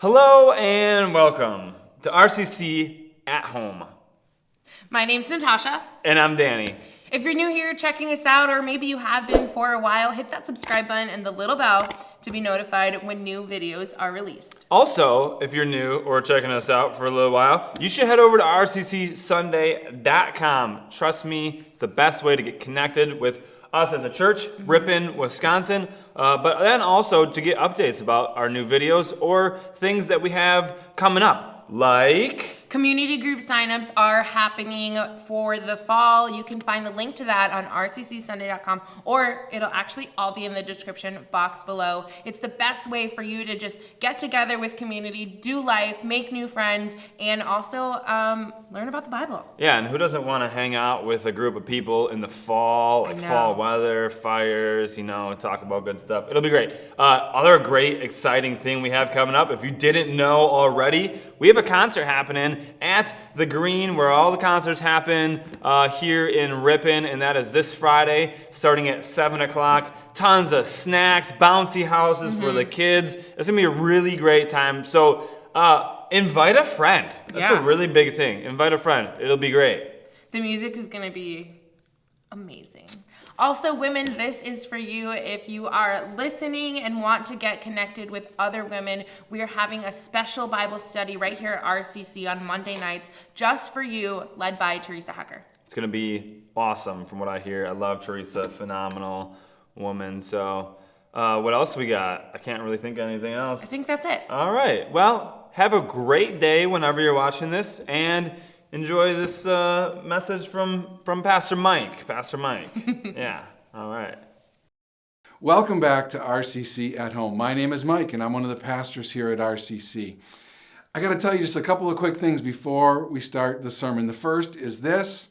Hello and welcome to RCC at Home. My name's Natasha. And I'm Danny. If you're new here checking us out, or maybe you have been for a while, hit that subscribe button and the little bell to be notified when new videos are released. Also, if you're new or checking us out for a little while, you should head over to rccsunday.com. Trust me, it's the best way to get connected with us as a church, Ripon, Wisconsin, but then also to get updates about our new videos or things that we have coming up, like... Community group signups are happening for the fall. You can find the link to that on rccsunday.com, or it'll actually all be in the description box below. It's the best way for you to just get together with community, do life, make new friends, and also learn about the Bible. Yeah, and who doesn't want to hang out with a group of people in the fall, like fall weather, fires, talk about good stuff. It'll be great. Other great, exciting thing we have coming up, if you didn't know already, we have a concert happening at the Green, where all the concerts happen here in Ripon, and that is this Friday, starting at 7 o'clock. Tons of snacks, bouncy houses for the kids. It's going to be a really great time. So invite a friend. That's a really big thing. Invite a friend. It'll be great. The music is going to be amazing. Also, women, this is for you. If you are listening and want to get connected with other women, we are having a special Bible study right here at RCC on Monday nights just for you, led by Teresa Hecker. It's going to be awesome from what I hear. I love Teresa, phenomenal woman. So what else we got? I can't really think of anything else. I think that's it. All right. Well, have a great day whenever you're watching this, and enjoy this message from Pastor Mike. Pastor Mike. Yeah. All right. Welcome back to RCC at Home. My name is Mike, and I'm one of the pastors here at RCC. I got to tell you just a couple of quick things before we start the sermon. The first is this.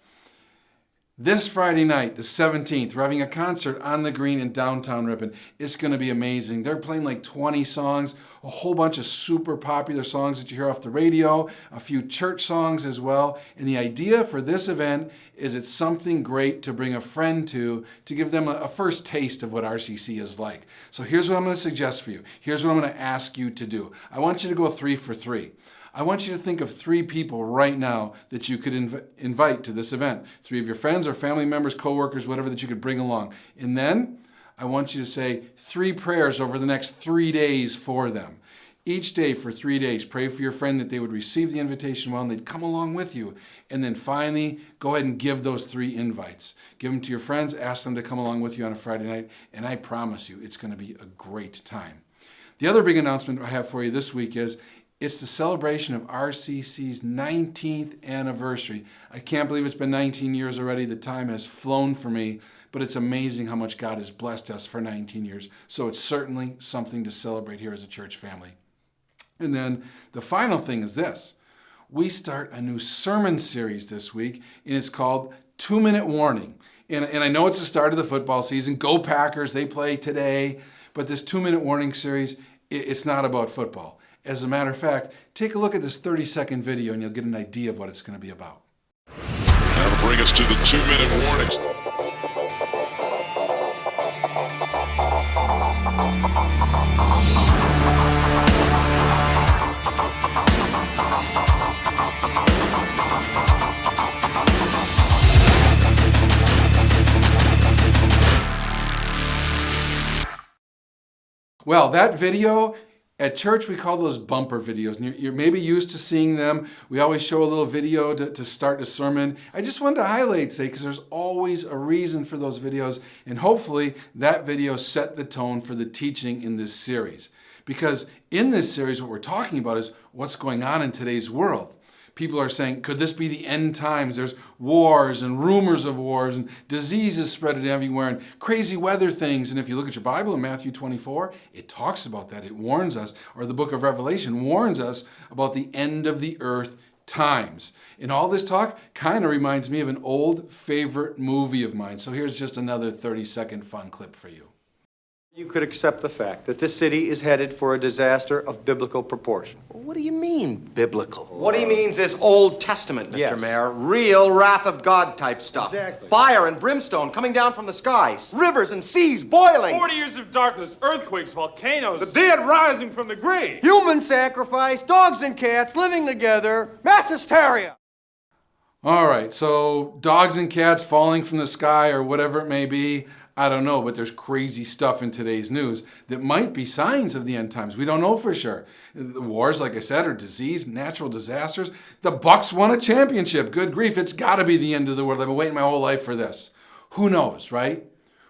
This Friday night, the 17th, we're having a concert on the Green in downtown Ripon. It's going to be amazing. They're playing like 20 songs, a whole bunch of super popular songs that you hear off the radio, a few church songs as well. And the idea for this event is it's something great to bring a friend to give them a first taste of what RCC is like. So here's what I'm going to suggest for you. Here's what I'm going to ask you to do. I want you to go 3 for 3. I want you to think of 3 people right now that you could invite to this event. 3 of your friends or family members, coworkers, whatever that you could bring along. And then I want you to say 3 prayers over the next 3 days for them. Each day for 3 days, pray for your friend that they would receive the invitation well and they'd come along with you. And then finally, go ahead and give those 3 invites. Give them to your friends, ask them to come along with you on a Friday night, and I promise you it's going to be a great time. The other big announcement I have for you this week is it's the celebration of RCC's 19th anniversary. I can't believe it's been 19 years already. The time has flown for me, but it's amazing how much God has blessed us for 19 years. So it's certainly something to celebrate here as a church family. And then the final thing is this. We start a new sermon series this week, and it's called 2-Minute Warning. And I know it's the start of the football season. Go Packers, they play today. But this 2-Minute Warning series, it's not about football. As a matter of fact, take a look at this 30-second video and you'll get an idea of what it's going to be about. That'll bring us to the 2-minute warnings. Well, that video... At church, we call those bumper videos, and you're maybe used to seeing them. We always show a little video to start a sermon. I just wanted to highlight today because there's always a reason for those videos, and hopefully that video set the tone for the teaching in this series. Because in this series, what we're talking about is what's going on in today's world. People are saying, could this be the end times? There's wars and rumors of wars and diseases spreading everywhere and crazy weather things. And if you look at your Bible in Matthew 24, it talks about that. It warns us, or the book of Revelation warns us about the end of the earth times. And all this talk kind of reminds me of an old favorite movie of mine. So here's just another 30-second fun clip for you. You could accept the fact that this city is headed for a disaster of biblical proportion. What do you mean, biblical? What he means is Old Testament, Mr. Yes. Mayor. Real wrath of God type stuff. Exactly. Fire and brimstone coming down from the skies. Rivers and seas boiling. 40 years of darkness, earthquakes, volcanoes. The dead rising from the grave. Human sacrifice, dogs and cats living together, mass hysteria. All right, so dogs and cats falling from the sky or whatever it may be, I don't know, but there's crazy stuff in today's news that might be signs of the end times. We don't know for sure. The wars, like I said, are disease, natural disasters. The Bucks won a championship. Good grief, it's got to be the end of the world. I've been waiting my whole life for this. Who knows, right?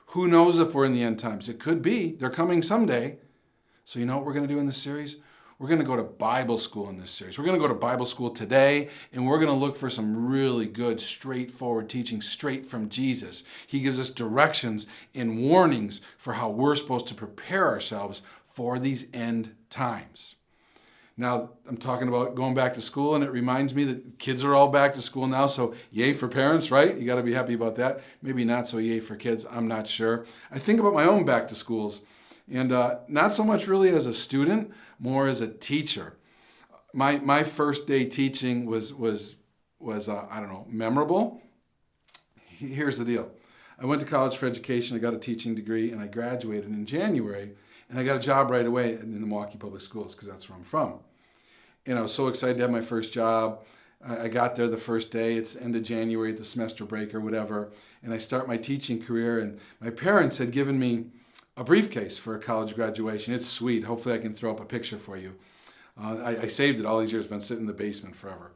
Who knows if we're in the end times? It could be. They're coming someday. So you know what we're going to do in this series? We're going to go to Bible school in this series. We're going to go to Bible school today, and we're going to look for some really good, straightforward teaching straight from Jesus. He gives us directions and warnings for how we're supposed to prepare ourselves for these end times. Now, I'm talking about going back to school, and it reminds me that kids are all back to school now, so yay for parents, right? You got to be happy about that. Maybe not so yay for kids, I'm not sure. I think about my own back to schools, and not so much really as a student, more as a teacher. My first day teaching was I don't know, memorable. Here's the deal. I went to college for education, I got a teaching degree, and I graduated in January, and I got a job right away in the Milwaukee Public Schools, because that's where I'm from. And I was so excited to have my first job. I got there the first day, it's end of January at the semester break or whatever, and I start my teaching career, and my parents had given me a briefcase for a college graduation. It's sweet. Hopefully I can throw up a picture for you. I saved it all these years. It's been sitting in the basement forever.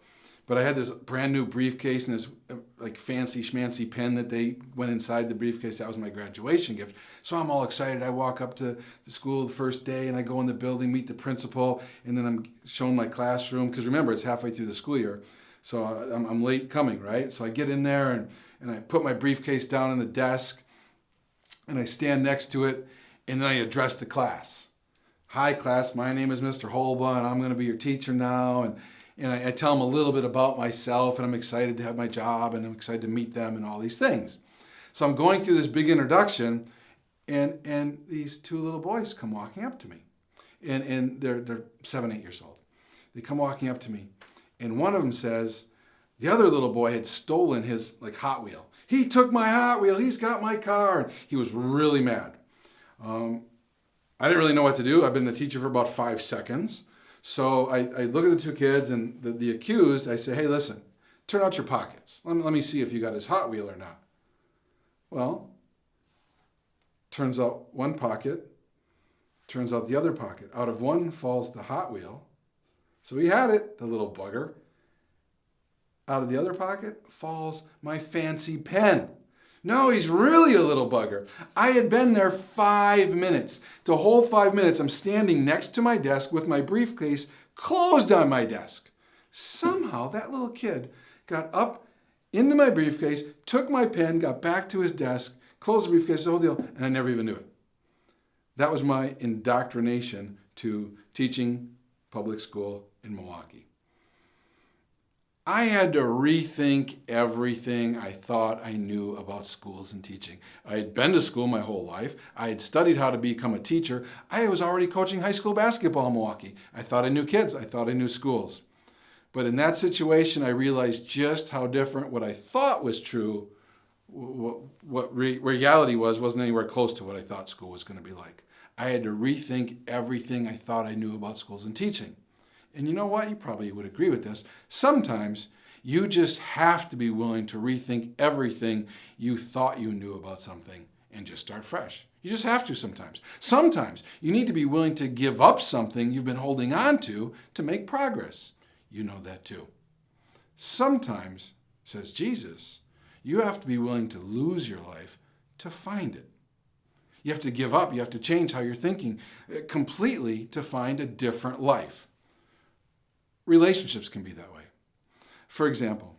But I had this brand new briefcase and this like fancy schmancy pen that they went inside the briefcase. That was my graduation gift. So I'm all excited. I walk up to the school the first day and I go in the building, meet the principal, and then I'm shown my classroom. Because remember, it's halfway through the school year. So I'm late coming, right? So I get in there and I put my briefcase down on the desk and I stand next to it, and then I address the class. Hi, class. My name is Mr. Holba, and I'm going to be your teacher now. And I tell them a little bit about myself, and I'm excited to have my job, and I'm excited to meet them, and all these things. So I'm going through this big introduction, and these two little boys come walking up to me, and they're 7, 8 years old. They come walking up to me, and one of them says, the other little boy had stolen his Hot Wheel. He took my Hot Wheel. He's got my car. He was really mad. I didn't really know what to do. I've been a teacher for about 5 seconds. So I look at the two kids and the accused, I say, hey, listen, turn out your pockets. Let me see if you got his Hot Wheel or not. Well, turns out one pocket, turns out the other pocket. Out of one falls the Hot Wheel. So he had it, the little bugger. Out of the other pocket falls my fancy pen. No, he's really a little bugger. I had been there 5 minutes. The whole 5 minutes, I'm standing next to my desk with my briefcase closed on my desk. Somehow that little kid got up into my briefcase, took my pen, got back to his desk, closed the briefcase, the whole deal, and I never even knew it. That was my indoctrination to teaching public school in Milwaukee. I had to rethink everything I thought I knew about schools and teaching. I had been to school my whole life. I had studied how to become a teacher. I was already coaching high school basketball in Milwaukee. I thought I knew kids. I thought I knew schools. But in that situation, I realized just how different what I thought was true, what reality wasn't anywhere close to what I thought school was going to be like. I had to rethink everything I thought I knew about schools and teaching. And you know what? You probably would agree with this. Sometimes you just have to be willing to rethink everything you thought you knew about something and just start fresh. You just have to sometimes. Sometimes you need to be willing to give up something you've been holding on to make progress. You know that too. Sometimes, says Jesus, you have to be willing to lose your life to find it. You have to give up. You have to change how you're thinking completely to find a different life. Relationships can be that way. For example,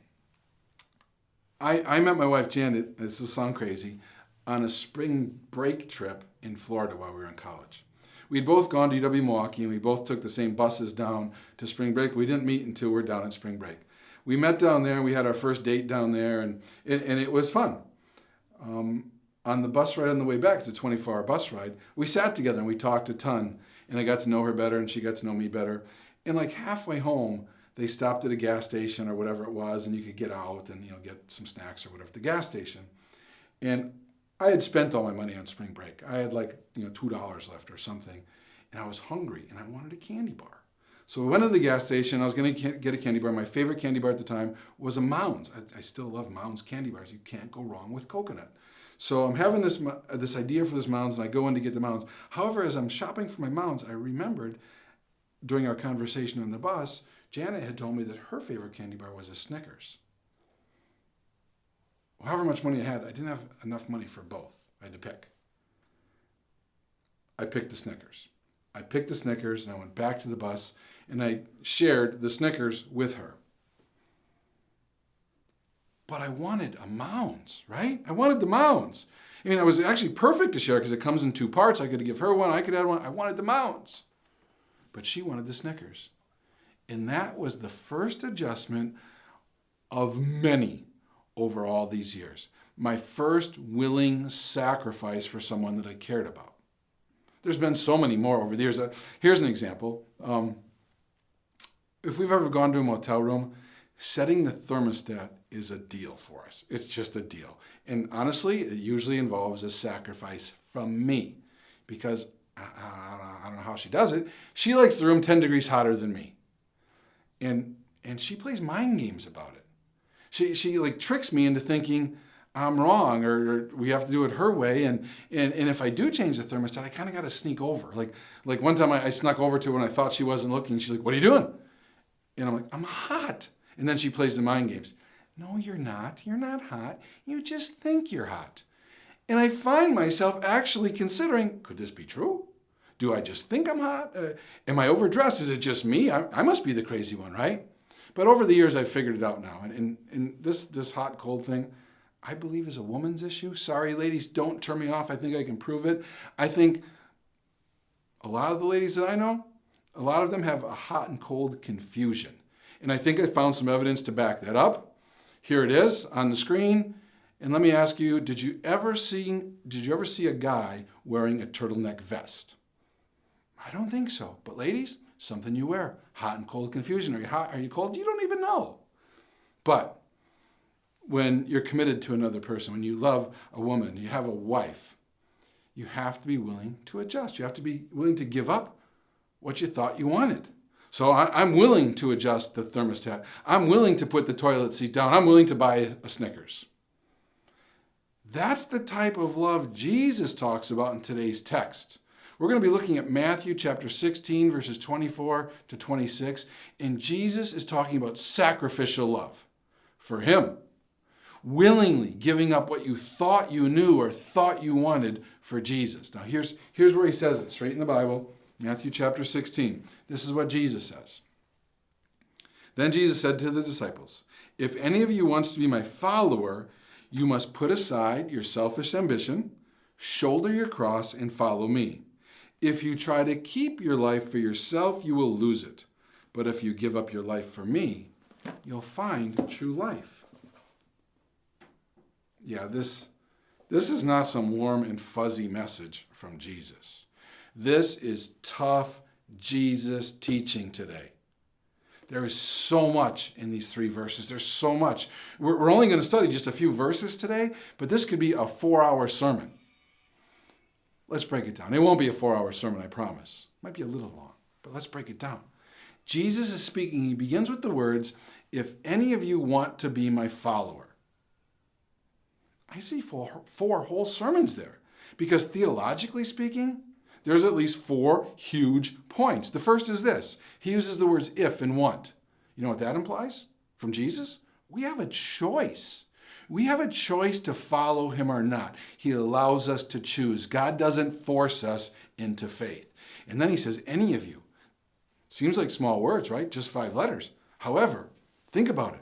I met my wife Janet, this will sound crazy, on a spring break trip in Florida while we were in college. We'd both gone to UW-Milwaukee and we both took the same buses down to spring break. We didn't meet until we're down at spring break. We met down there and we had our first date down there and it was fun. on the bus ride on the way back, it's a 24-hour bus ride, we sat together and we talked a ton. And I got to know her better and she got to know me better. And like halfway home, they stopped at a gas station or whatever it was, and you could get out and get some snacks or whatever at the gas station. And I had spent all my money on spring break. I had like $2 left or something, and I was hungry and I wanted a candy bar. So we went to the gas station. I was going to get a candy bar. My favorite candy bar at the time was a Mounds. I still love Mounds candy bars. You can't go wrong with coconut. So I'm having this idea for this Mounds, and I go in to get the Mounds. However, as I'm shopping for my Mounds, I remembered during our conversation on the bus, Janet had told me that her favorite candy bar was a Snickers. Well, however much money I had, I didn't have enough money for both. I had to pick. I picked the Snickers. And I went back to the bus, and I shared the Snickers with her. But I wanted a Mounds, right? I wanted the Mounds. I mean, it was actually perfect to share because it comes in 2 parts. I could give her one, I could add one. I wanted the Mounds. But she wanted the Snickers. And that was the first adjustment of many over all these years. My first willing sacrifice for someone that I cared about. There's been so many more over the years. Here's an example. If we've ever gone to a motel room, setting the thermostat is a deal for us. It's just a deal. And honestly, it usually involves a sacrifice from me because I don't know how she does it. She likes the room 10 degrees hotter than me. And she plays mind games about it. She like tricks me into thinking I'm wrong or we have to do it her way. And if I do change the thermostat, I kind of got to sneak over. Like one time I snuck over to her when I thought she wasn't looking. She's like, "What are you doing?" And I'm like, "I'm hot." And then she plays the mind games. "No, you're not. You're not hot. You just think you're hot." And I find myself actually considering, could this be true? Do I just think I'm hot? Am I overdressed? Is it just me? I must be the crazy one, right? But over the years, I've figured it out now. And this hot, cold thing, I believe is a woman's issue. Sorry, ladies, don't turn me off. I think I can prove it. I think a lot of the ladies that I know, a lot of them have a hot and cold confusion. And I think I found some evidence to back that up. Here it is on the screen. And let me ask you, did you ever see a guy wearing a turtleneck vest? I don't think so. But ladies, something you wear. Hot and cold confusion. Are you hot? Are you cold? You don't even know. But when you're committed to another person, when you love a woman, you have a wife, you have to be willing to adjust. You have to be willing to give up what you thought you wanted. So I'm willing to adjust the thermostat. I'm willing to put the toilet seat down. I'm willing to buy a Snickers. That's the type of love Jesus talks about in today's text. We're going to be looking at Matthew chapter 16, verses 24 to 26, and Jesus is talking about sacrificial love for him, willingly giving up what you thought you knew or thought you wanted for Jesus. Now here's where he says it, straight in the Bible, Matthew chapter 16. This is what Jesus says. Then Jesus said to the disciples, "If any of you wants to be my follower, you must put aside your selfish ambition, shoulder your cross, and follow me. If you try to keep your life for yourself, you will lose it. But if you give up your life for me, you'll find true life." Yeah, this is not some warm and fuzzy message from Jesus. This is tough Jesus teaching today. There is so much in these 3 verses. There's so much. We're only going to study just a few verses today, but this could be a 4-hour sermon. Let's break it down. It won't be a 4-hour sermon, I promise. It might be a little long, but let's break it down. Jesus is speaking. He begins with the words, "If any of you want to be my follower." I see four whole sermons there because theologically speaking, there's at least 4 huge points. The first is this. He uses the words if and want. You know what that implies from Jesus? We have a choice. We have a choice to follow him or not. He allows us to choose. God doesn't force us into faith. And then he says, any of you. Seems like small words, right? Just 5 letters. However, think about it.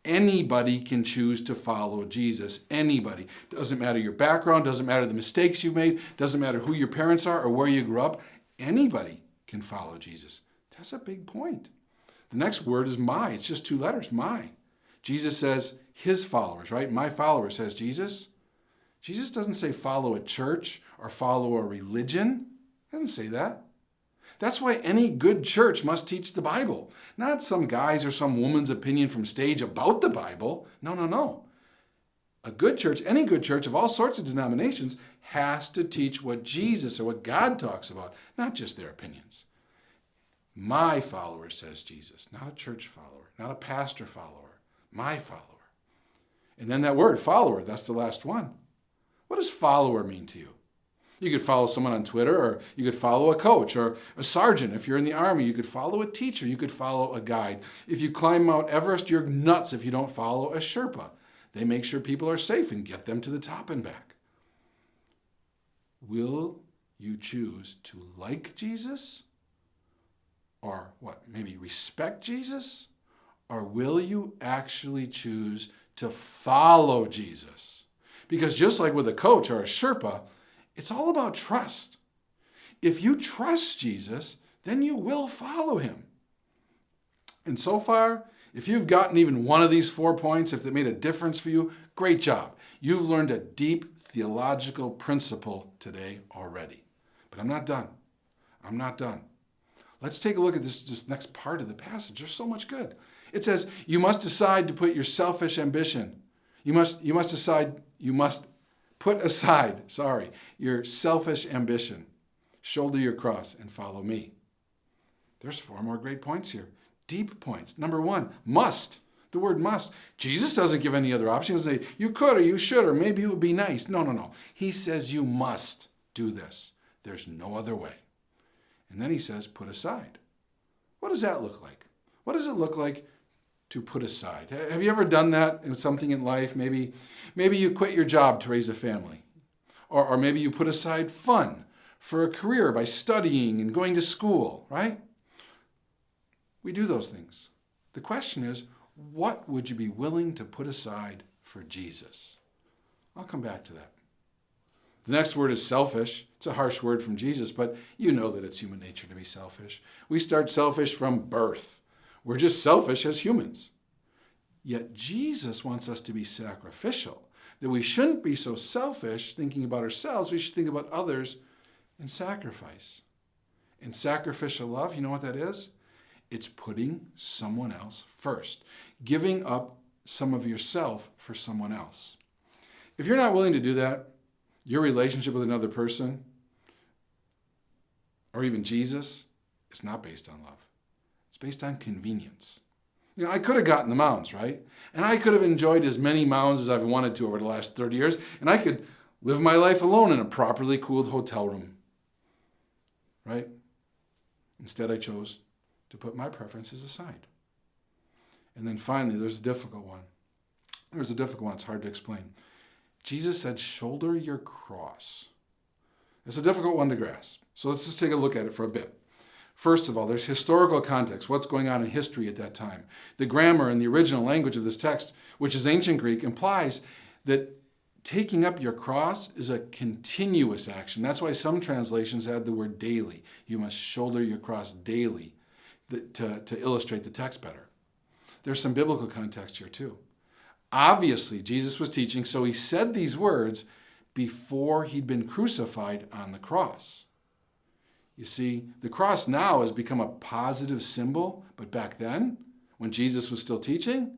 Anybody can choose to follow Jesus. Anybody. Doesn't matter your background, doesn't matter the mistakes you've made, doesn't matter who your parents are or where you grew up. Anybody can follow Jesus. That's a big point. The next word is my. It's just 2 letters, my. Jesus says his followers, right? My followers, says Jesus. Jesus doesn't say follow a church or follow a religion. He doesn't say that. That's why any good church must teach the Bible, not some guy's or some woman's opinion from stage about the Bible. No, no, no. A good church, any good church of all sorts of denominations, has to teach what Jesus or what God talks about, not just their opinions. My follower, says Jesus, not a church follower, not a pastor follower, my follower. And then that word, follower, that's the last one. What does follower mean to you? You could follow someone on Twitter, or you could follow a coach or a sergeant. If you're in the Army, you could follow a teacher. You could follow a guide. If you climb Mount Everest, you're nuts if you don't follow a Sherpa. They make sure people are safe and get them to the top and back. Will you choose to like Jesus? Or what, maybe respect Jesus? Or will you actually choose to follow Jesus? Because just like with a coach or a Sherpa, it's all about trust. If you trust Jesus, then you will follow him. And so far, if you've gotten even one of these 4 points, if they made a difference for you, great job. You've learned a deep theological principle today already. But I'm not done. I'm not done. Let's take a look at this next part of the passage. There's so much good. It says, you must decide to put your selfish ambition. You must put aside your selfish ambition. Shoulder your cross and follow me. There's 4 more great points here. Deep points. Number 1, must. The word must. Jesus doesn't give any other option. He doesn't say, you could or you should or maybe it would be nice. No, no, no. He says you must do this. There's no other way. And then he says, put aside. What does that look like? What does it look like to put aside? Have you ever done that in something in life? Maybe you quit your job to raise a family. Or maybe you put aside fun for a career by studying and going to school, right? We do those things. The question is, what would you be willing to put aside for Jesus? I'll come back to that. The next word is selfish. It's a harsh word from Jesus, but you know that it's human nature to be selfish. We start selfish from birth. We're just selfish as humans. Yet Jesus wants us to be sacrificial, that we shouldn't be so selfish thinking about ourselves. We should think about others and sacrifice. And sacrificial love, you know what that is? It's putting someone else first, giving up some of yourself for someone else. If you're not willing to do that, your relationship with another person, or even Jesus, is not based on love. It's based on convenience. You know, I could have gotten the mounds, right? And I could have enjoyed as many mounds as I've wanted to over the last 30 years, and I could live my life alone in a properly cooled hotel room, right? Instead, I chose to put my preferences aside. And then finally, there's a difficult one. There's a difficult one. It's hard to explain. Jesus said, shoulder your cross. It's a difficult one to grasp. So let's just take a look at it for a bit. First of all, there's historical context. What's going on in history at that time? The grammar in the original language of this text, which is ancient Greek, implies that taking up your cross is a continuous action. That's why some translations add the word daily. You must shoulder your cross daily to illustrate the text better. There's some biblical context here too. Obviously, Jesus was teaching, so he said these words before he'd been crucified on the cross. You see, the cross now has become a positive symbol, but back then, when Jesus was still teaching,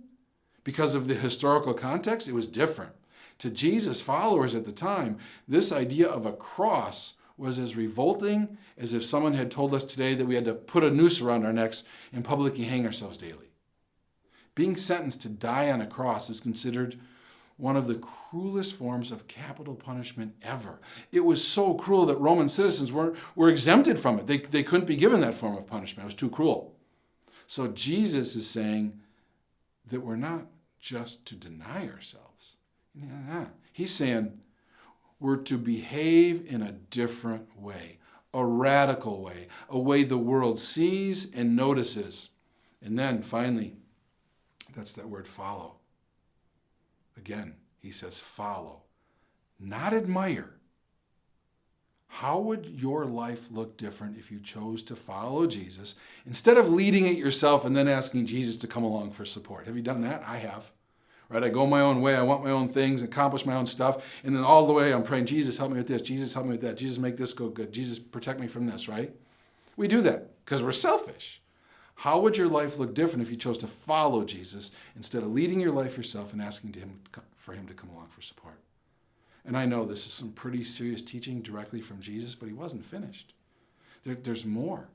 because of the historical context, it was different. To Jesus' followers at the time, this idea of a cross was as revolting as if someone had told us today that we had to put a noose around our necks and publicly hang ourselves daily. Being sentenced to die on a cross is considered one of the cruelest forms of capital punishment ever. It was so cruel that Roman citizens were exempted from it. They couldn't be given that form of punishment. It was too cruel. So Jesus is saying that we're not just to deny ourselves. He's saying we're to behave in a different way, a radical way, a way the world sees and notices. And then finally, that's that word follow. Again, he says follow, not admire. How would your life look different if you chose to follow Jesus instead of leading it yourself and then asking Jesus to come along for support? Have you done that? I have. right? I go my own way. I want my own things, accomplish my own stuff. And then all the way I'm praying, Jesus, help me with this. Jesus, help me with that. Jesus, make this go good. Jesus, protect me from this, right? We do that because we're selfish. How would your life look different if you chose to follow Jesus instead of leading your life yourself and asking for him to come along for support? And I know this is some pretty serious teaching directly from Jesus, but he wasn't finished. There's more.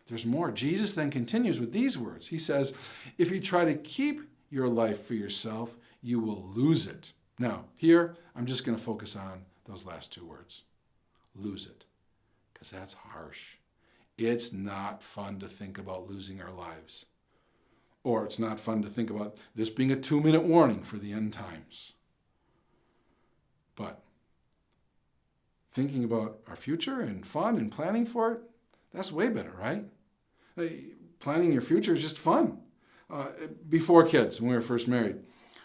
There's more. Jesus then continues with these words. He says, if you try to keep your life for yourself, you will lose it. Now, here, I'm just going to focus on those last two words. Lose it. Because that's harsh. It's not fun to think about losing our lives. Or it's not fun to think about this being a 2-minute warning for the end times. But thinking about our future and fun and planning for it, that's way better, right? Planning your future is just fun. Before kids, when we were first married,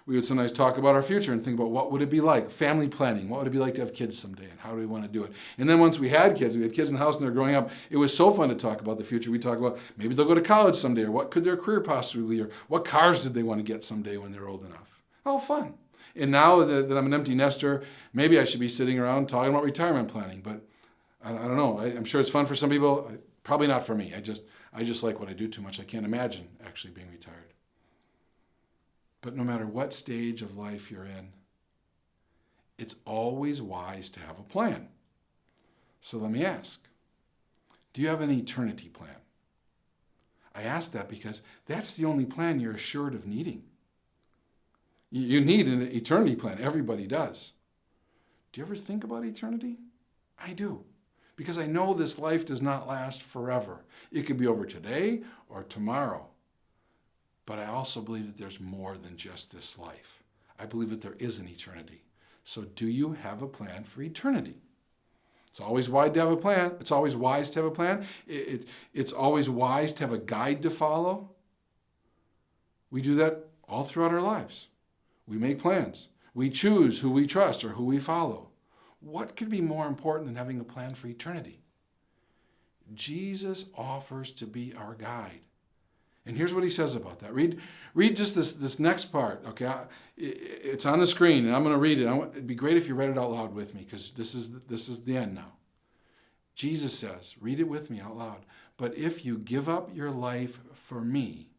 we would sometimes talk about our future and think about what would it be like, family planning, what would it be like to have kids someday, and how do we want to do it? And then once we had kids in the house and they're growing up, it was so fun to talk about the future. We talk about maybe they'll go to college someday, or what could their career possibly be, or what cars did they want to get someday when they're old enough. Oh, fun. And now that I'm an empty nester, maybe I should be sitting around talking about retirement planning, but I don't know. I'm sure it's fun for some people. Probably not for me. I just like what I do too much. I can't imagine actually being retired. But no matter what stage of life you're in, it's always wise to have a plan. So let me ask, do you have an eternity plan? I ask that because that's the only plan you're assured of needing. You need an eternity plan. Everybody does. Do you ever think about eternity? I do. Because I know this life does not last forever. It could be over today or tomorrow. But I also believe that there's more than just this life. I believe that there is an eternity. So do you have a plan for eternity? It's always wise to have a plan. It's always wise to have a plan. It's always wise to have a guide to follow. We do that all throughout our lives. We make plans. We choose who we trust or who we follow. What could be more important than having a plan for eternity? Jesus offers to be our guide. And here's what he says about that. Read just this next part, okay? It's on the screen, and I'm going to read it. It'd be great if you read it out loud with me, because this is the end now. Jesus says, read it with me out loud. But if you give up your life for me,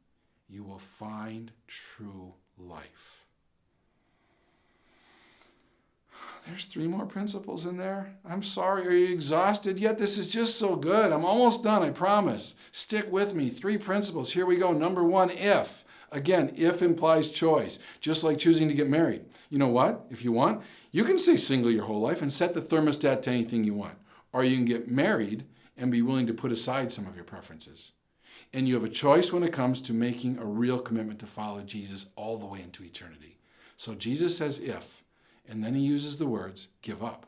you will find true life. There's 3 more principles in there. I'm sorry, are you exhausted yet? This is just so good. I'm almost done, I promise. Stick with me. 3 principles. Here we go. Number 1, if. Again, if implies choice, just like choosing to get married. You know what? If you want, you can stay single your whole life and set the thermostat to anything you want. Or you can get married and be willing to put aside some of your preferences. And you have a choice when it comes to making a real commitment to follow Jesus all the way into eternity. So Jesus says if. And then he uses the words, give up.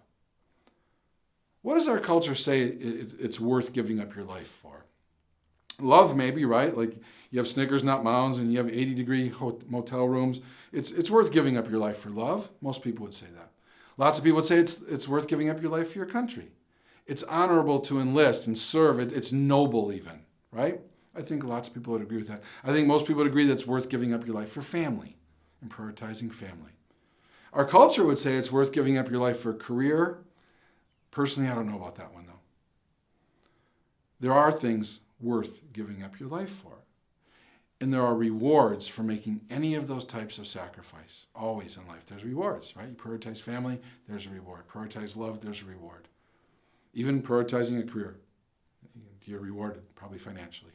What does our culture say it's worth giving up your life for? Love, maybe, right? Like you have Snickers, not Mounds, and you have 80-degree motel rooms. It's worth giving up your life for love. Most people would say that. Lots of people would say it's worth giving up your life for your country. It's honorable to enlist and serve. It's noble even, right? I think lots of people would agree with that. I think most people would agree that it's worth giving up your life for family and prioritizing family. Our culture would say it's worth giving up your life for a career. Personally, I don't know about that one, though. There are things worth giving up your life for. And there are rewards for making any of those types of sacrifice. Always in life, there's rewards, right? You prioritize family, there's a reward. Prioritize love, there's a reward. Even prioritizing a career, you're rewarded, probably financially.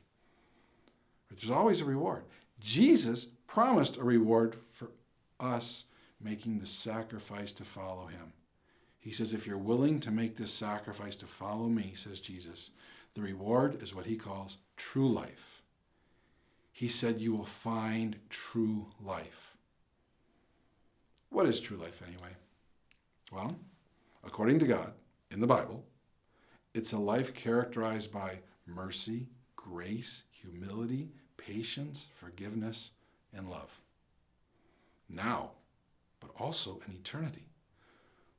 But there's always a reward. Jesus promised a reward for us making the sacrifice to follow him. He says, if you're willing to make this sacrifice to follow me, says Jesus, the reward is what he calls true life. He said you will find true life. What is true life anyway? Well, according to God, in the Bible, it's a life characterized by mercy, grace, humility, patience, forgiveness, and love. Now, but also in eternity.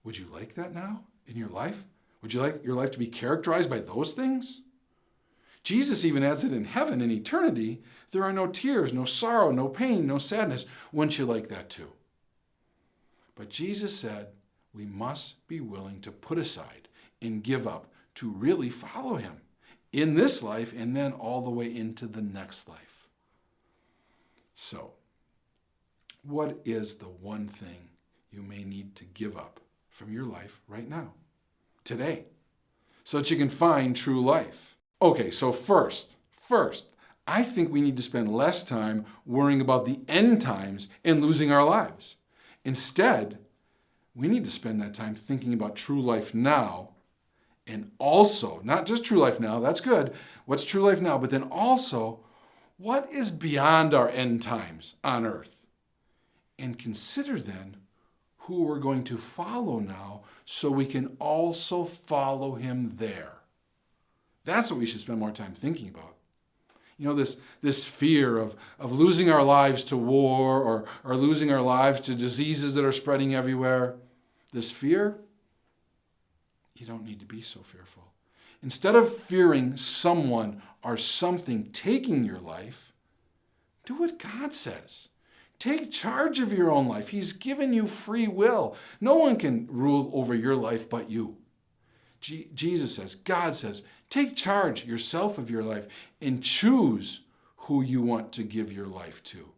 Would you like that now in your life? Would you like your life to be characterized by those things? Jesus even adds that in heaven, in eternity, there are no tears, no sorrow, no pain, no sadness. Wouldn't you like that too? But Jesus said we must be willing to put aside and give up to really follow him in this life and then all the way into the next life. So, what is the one thing you may need to give up from your life right now, today, so that you can find true life? Okay, so first, I think we need to spend less time worrying about the end times and losing our lives. Instead, we need to spend that time thinking about true life now, and also, not just true life now, that's good, what's true life now, but then also, what is beyond our end times on earth? And consider then who we're going to follow now so we can also follow him there. That's what we should spend more time thinking about. You know, this fear of losing our lives to war or losing our lives to diseases that are spreading everywhere. This fear, you don't need to be so fearful. Instead of fearing someone or something taking your life, do what God says. Take charge of your own life. He's given you free will. No one can rule over your life but you. Jesus says, God says, take charge yourself of your life and choose who you want to give your life to.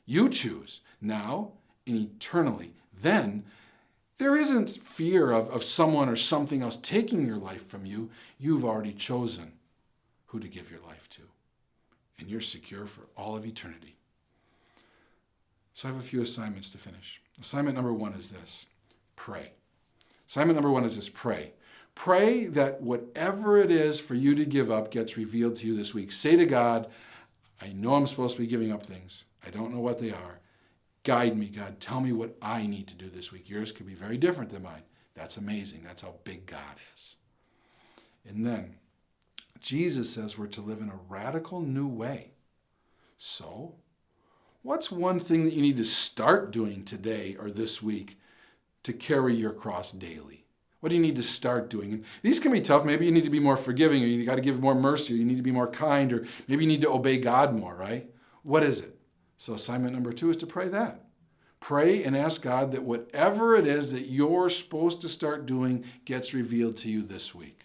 You choose now and eternally. Then there isn't fear of someone or something else taking your life from you. You've already chosen who to give your life to. And you're secure for all of eternity. So I have a few assignments to finish. Assignment number 1 is this: pray. Assignment number 1 is this: pray. Pray that whatever it is for you to give up gets revealed to you this week. Say to God, I know I'm supposed to be giving up things. I don't know what they are. Guide me, God. Tell me what I need to do this week. Yours could be very different than mine. That's amazing. That's how big God is. And then Jesus says we're to live in a radical new way. So, what's one thing that you need to start doing today or this week to carry your cross daily? What do you need to start doing? And these can be tough. Maybe you need to be more forgiving, or you got to give more mercy, or you need to be more kind, or maybe you need to obey God more, right? What is it? So assignment number 2 is to pray that. Pray and ask God that whatever it is that you're supposed to start doing gets revealed to you this week.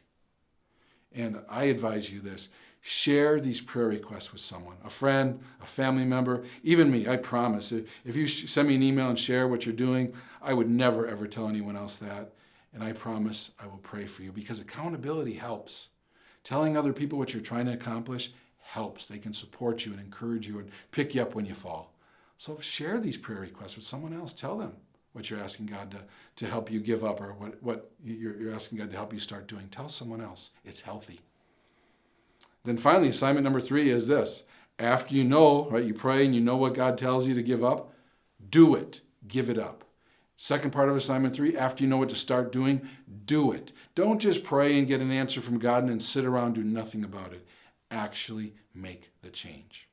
And I advise you this: share these prayer requests with someone, a friend, a family member, even me. I promise, if you send me an email and share what you're doing, I would never, ever tell anyone else that. And I promise I will pray for you, because accountability helps. Telling other people what you're trying to accomplish helps. They can support you and encourage you and pick you up when you fall. So share these prayer requests with someone else. Tell them what you're asking God to help you give up, or what you're asking God to help you start doing. Tell someone else. It's healthy. Then finally, assignment number 3 is this: after you know, right, you pray and you know what God tells you to give up, do it. Give it up. Second part of assignment 3, after you know what to start doing, do it. Don't just pray and get an answer from God and then sit around and do nothing about it. Actually make the change.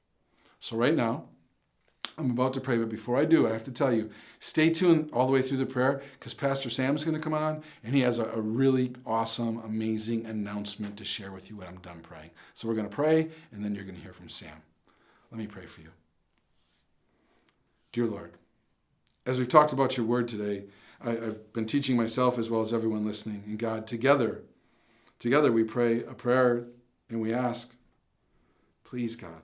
So right now, I'm about to pray, but before I do, I have to tell you, stay tuned all the way through the prayer, because Pastor Sam's going to come on, and he has a really awesome, amazing announcement to share with you when I'm done praying. So we're going to pray, and then you're going to hear from Sam. Let me pray for you. Dear Lord, as we've talked about your word today, I've been teaching myself as well as everyone listening. And God, together we pray a prayer and we ask, please God,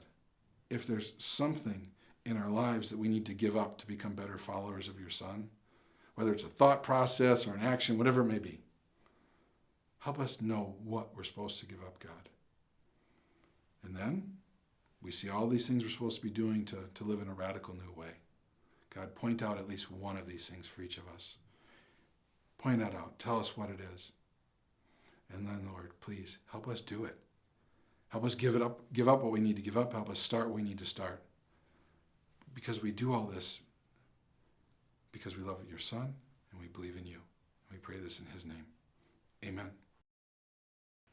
if there's something in our lives that we need to give up to become better followers of your Son, whether it's a thought process or an action, whatever it may be, help us know what we're supposed to give up, God. And then we see all these things we're supposed to be doing to live in a radical new way. God, point out at least one of these things for each of us. Point that out. Tell us what it is. And then, Lord, please help us do it. Help us give up what we need to give up. Help us start what we need to start. Because we do all this because we love your Son and we believe in you. We pray this in his name. Amen.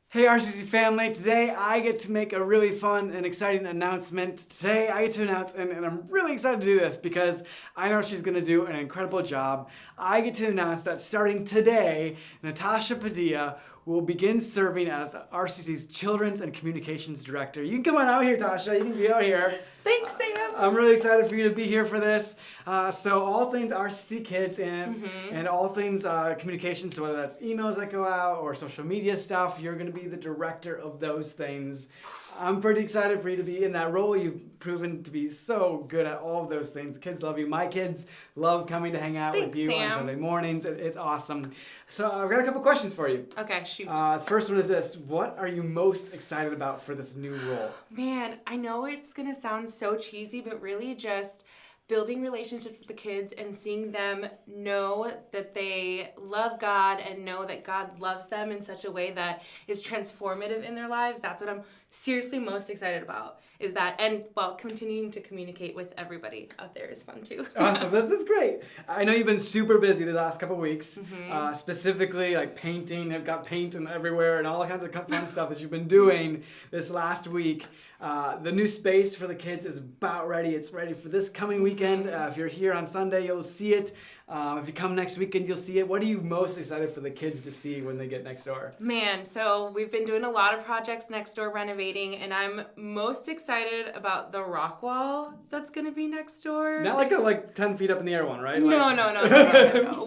Hey RCC family, today I get to make a really fun and exciting announcement. Today I get to announce, and I'm really excited to do this because I know she's going to do an incredible job. I get to announce that starting today, Natasha Padilla will begin serving as RCC's Children's and Communications Director. You can come on out here, Tasha. You can be out here. Thanks, Sam. I'm really excited for you to be here for this. So all things RCC Kids and all things communications, so whether that's emails that go out or social media stuff, you're going to be the director of those things. I'm pretty excited for you to be in that role. You've proven to be so good at all of those things. Kids love you. My kids love coming to hang out with you on Sunday mornings. It's awesome. So I've got a couple questions for you. Okay, shoot. First one is this. What are you most excited about for this new role? Man, I know it's going to sound so cheesy, but really just building relationships with the kids and seeing them know that they love God and know that God loves them in such a way that is transformative in their lives. That's what I'm seriously most excited about, is that, and well, continuing to communicate with everybody out there is fun too. Awesome, that's great. I know you've been super busy the last couple weeks, specifically like painting. I've got paint everywhere and all kinds of fun stuff that you've been doing this last week. The new space for the kids is about ready. It's ready for this coming weekend. If you're here on Sunday, you'll see it. If you come next weekend, you'll see it. What are you most excited for the kids to see when they get next door? Man, so we've been doing a lot of projects next door renovating, and I'm most excited about the rock wall that's going to be next door. Not like a 10 feet up in the air one, right? No.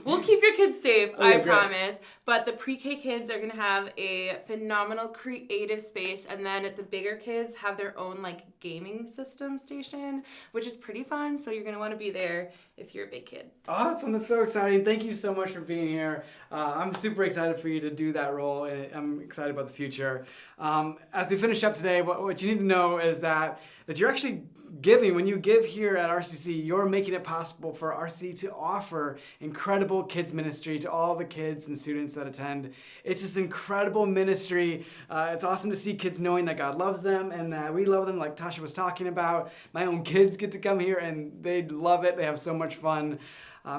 We'll keep your kids safe, I promise. But the pre-K kids are going to have a phenomenal creative space, and then the bigger kids have their own gaming system station, which is pretty fun. So you're going to want to be there if you're a big kid. Awesome, that's so exciting. Thank you so much for being here. I'm super excited for you to do that role, and I'm excited about the future. As we finish up today, what you need to know is that you're actually giving. When you give here at RCC, you're making it possible for RCC to offer incredible kids ministry to all the kids and students that attend. It's this incredible ministry. It's awesome to see kids knowing that God loves them and that we love them, like Tasha was talking about. My own kids get to come here and they love it. They have so much fun.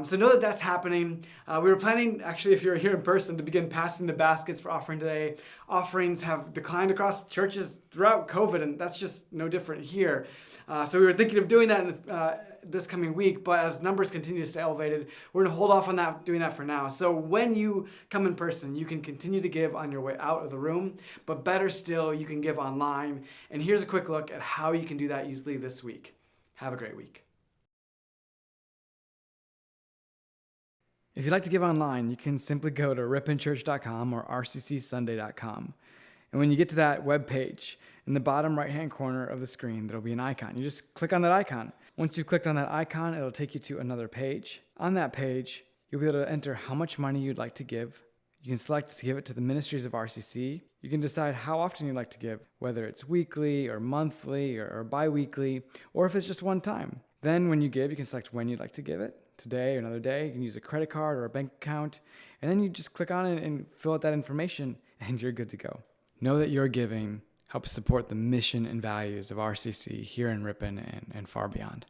So know that that's happening. We were planning, actually, if you're here in person, to begin passing the baskets for offering today. Offerings have declined across churches throughout COVID, and that's just no different here. So we were thinking of doing that this coming week, but as numbers continue to stay elevated, we're going to hold off on doing that for now. So when you come in person, you can continue to give on your way out of the room, but better still, you can give online. And here's a quick look at how you can do that easily this week. Have a great week. If you'd like to give online, you can simply go to riponchurch.com or rccsunday.com. And when you get to that web page, in the bottom right-hand corner of the screen, there'll be an icon. You just click on that icon. Once you've clicked on that icon, it'll take you to another page. On that page, you'll be able to enter how much money you'd like to give. You can select to give it to the ministries of RCC. You can decide how often you'd like to give, whether it's weekly or monthly or bi-weekly, or if it's just one time. Then when you give, you can select when you'd like to give it. Today or another day. You can use a credit card or a bank account, and then you just click on it and fill out that information, and you're good to go. Know that your giving helps support the mission and values of RCC here in Ripon and far beyond.